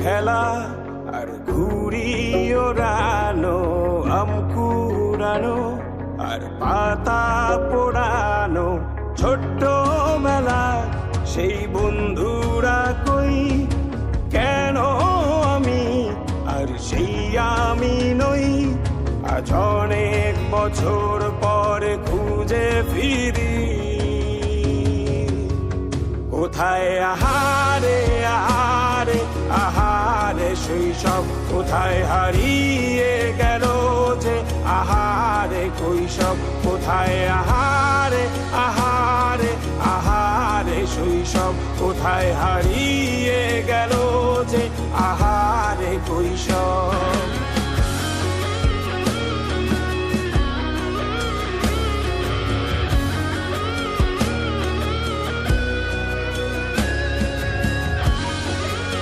খেলা আর ঘুড়ি ওড়ানো, আম কুড়ানো আর পাতা পোড়ানো, ছোট্ট মেলা সেই বন্ধুরা কই, কেন আমি আর সেই আমি নই। আজ অনেক বছর পরে খুঁজে ফিরি, কোথায় আহারে আহারে আহারে শৈশব, কোথায় হারিয়ে গেল যে আহারে কৈশব, কোথায় আহারে আহারে আহারে শৈশব, কোথায় হারিয়ে গেল